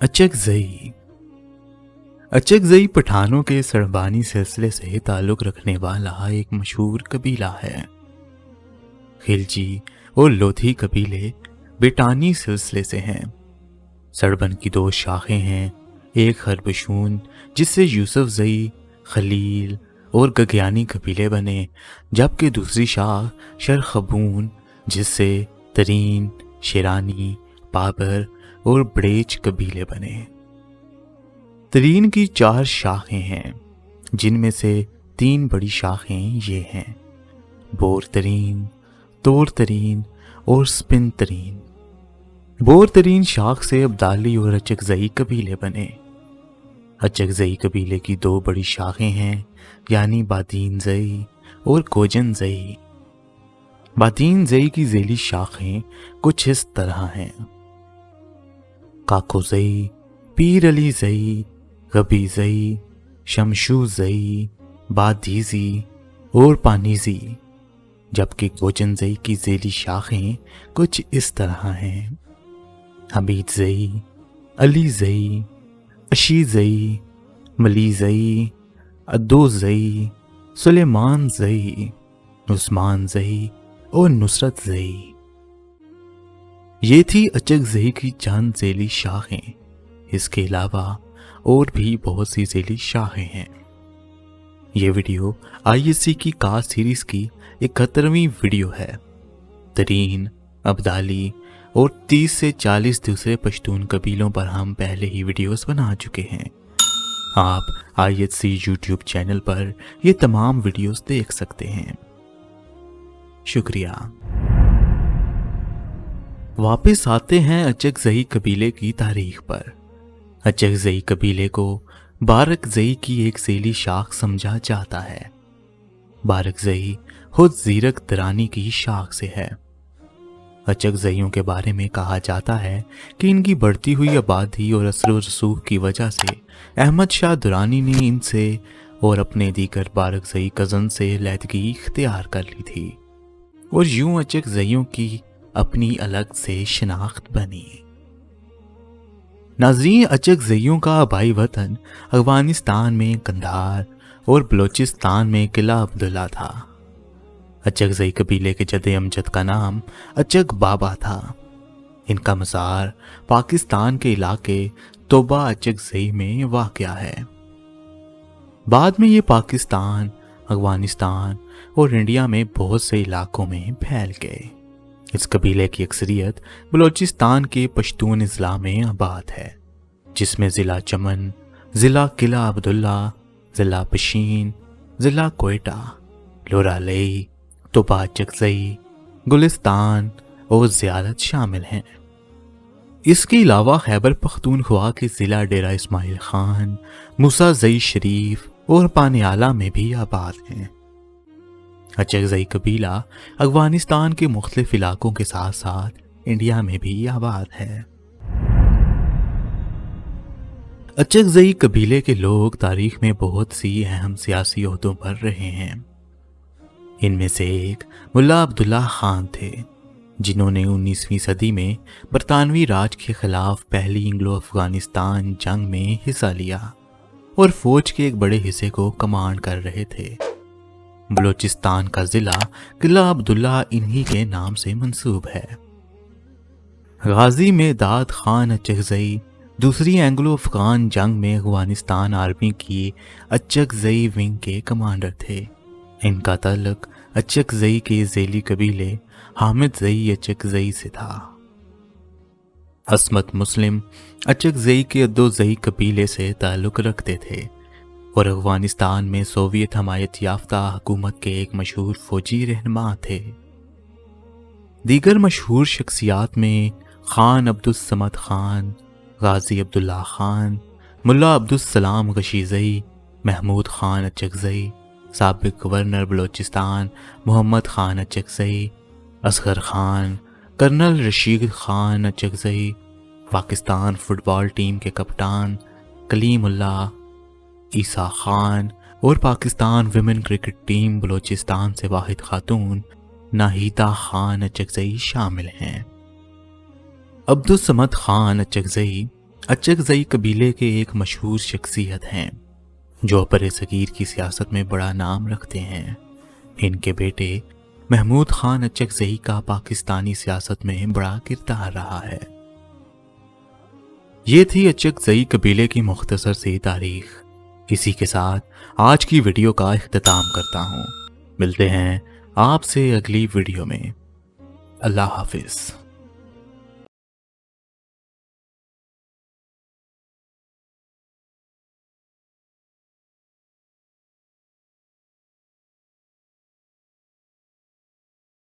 अचकज़ई। अचकज़ई पठानों के सरबानी सिलसिले से ताल्लुक़ रखने वाला एक मशहूर कबीला है। खिलजी और लोधी कबीले बेटानी सिलसिले से हैं। सरबन की दो शाखें हैं, एक खरबशून जिससे यूसुफज़ई, खलील और गगयानी कबीले बने, जबकि दूसरी शाख शरखबून जिससे तरीन, शेरानी, बाबर और बड़ेच कबीले बने। तरीन की 4 शाखें हैं, जिनमें से 3 बड़ी शाखें ये हैं: बोर तरीन, तोर तरीन और स्पिन तरीन। बोर तरीन शाख से अब्दाली और अचकज़ई कबीले बने। अचकज़ई कबीले की 2 बड़ी शाखें हैं, यानी बादीनज़ई और कोजनज़ई। बादीनज़ई की ज़ेली शाखें कुछ इस तरह हैं: काकोज़ई, पीर अलीज़ई, गबीज़ई, शमशूज़ई, बादीज़ी और पानीज़ी। जबकि कोजनज़ई की ज़ेली शाखें कुछ इस तरह हैं: हमीदज़ई, अलीज़ई, अशीज़ई, मलीज़ई, अद्दोज़ई, सुलेमानज़ई, उस्मानज़ई और नुसरतज़ई। ये थी अचकज़ई की चंद ज़ेली शाखें। इसके अलावा और भी बहुत सी ज़ेली शाखें हैं। ये वीडियो ISC की कास्ट सीरीज़ की 71वीं वीडियो है। तरीन, अब्दाली और 30 से 40 दूसरे पश्तून कबीलों पर हम पहले ही वीडियोस बना चुके हैं। आप ISC YouTube चैनल पर ये तमाम वीडियोस देख सकते हैं। शुक्रिया। वापस आते हैं अचकज़ई कबीले की तारीख पर। अचकज़ई कबीले को बारकज़ई की एक ज़ेली शाख समझा जाता है। बारकज़ई खुद ज़ीरक दरानी की शाख से है। अचकज़इयों के बारे में कहा जाता है कि इनकी बढ़ती हुई आबादी और असर व रसूख की वजह से अहमद शाह दुरानी ने इनसे और अपने दीगर बारकज़ई कज़न से अलहदगी इख्तियार कर ली थी और यूं अचकज़इयों की अपनी अलग से शनाख्त बनी। नाज़रीन, अचकज़इयों का आबाई वतन अफ़गानिस्तान में कंधार और बलोचिस्तान में किला अब्दुल्ला था। अचकज़ई कबीले के जद अमजद का नाम अचक बाबा था। इनका मज़ार पाकिस्तान के इलाके तोबा अचकज़ई में वाक़या है। बाद में ये पाकिस्तान, अफ़गानिस्तान और इंडिया में बहुत से इलाकों में फैल गए। इस कबीले की अक्सरियत बलोचिस्तान के पश्तून अज़ला में आबाद है, जिसमें ज़िला चमन, ज़िला किला अब्दुल्ला, ज़िला पशीन, ज़िला कोयटा, लोरालई, तोबा अचकज़ई, गुलिस्तान और ज़ियारत शामिल हैं। इसके अलावा खैबर पख्तूनख्वा के ज़िला डेरा इस्माइल खान, मूसाज़ई शरीफ और पानियाला में भी आबाद हैं। अचकज़ई कबीला अफ़गानिस्तान के मुख्तलिफ इलाकों के साथ साथ इंडिया में भी आबाद है। अचकज़ई कबीले के लोग तारीख में बहुत सी अहम सियासी ओहदों पर रहे हैं। इनमें से एक मुल्ला अब्दुल्ला खान थे, जिन्होंने 19वीं सदी में बरतानवी राज के खिलाफ पहली इंग्लो अफ़गानिस्तान जंग में हिस्सा लिया और फौज के एक बड़े हिस्से को कमांड कर रहे थे। बलोचिस्तान का ज़िला किला अब्दुल्ला इन्हीं के नाम से मंसूब है। गाजी मेदाद खान अचकज़ई दूसरी एंग्लो अफ़गान जंग में अफ़गानिस्तान आर्मी की अचकज़ई विंग के कमांडर थे। इनका ताल्लुक अचकज़ई के ज़ेली कबीले हामिदज़ई अचकज़ई से था। असमत मुस्लिम अचकज़ई के अद्दोज़ई कबीले से ताल्लुक रखते थे और अफ़गानिस्तान में सोवियत हमायत याफ्ता हुकूमत के एक मशहूर फौजी रहनुमा थे। दीगर मशहूर शख्सियात में खान अब्दुस्समद खान, गाजी अब्दुल्ला खान, मुल्ला अब्दुस्सलाम गशीज़ई, महमूद खान अचकज़ई, साबिक governor Balochistan Mohammad Khan Achakzai, Asghar Khan, colonel Rashid Khan Achakzai, Pakistan football team के कप्तान कलीमुल्लाह, ईसा खान और Pakistan women cricket team Balochistan से वाहिद खातून नाहिदा खान अचकज़ई शामिल हैं। अब्दुस्समद खान अचकज़ई अचकजई कबीले के एक मशहूर शख्सियत हैं जो बर सगीर की सियासत में बड़ा नाम रखते हैं। इनके बेटे महमूद खान अचकजई का पाकिस्तानी सियासत में बड़ा किरदार रहा है। ये थी अचकजई कबीले की मुख्तसर सी तारीख। इसी के साथ आज की वीडियो का इख्तिताम करता हूँ। मिलते हैं आपसे अगली वीडियो में। अल्लाह हाफिज।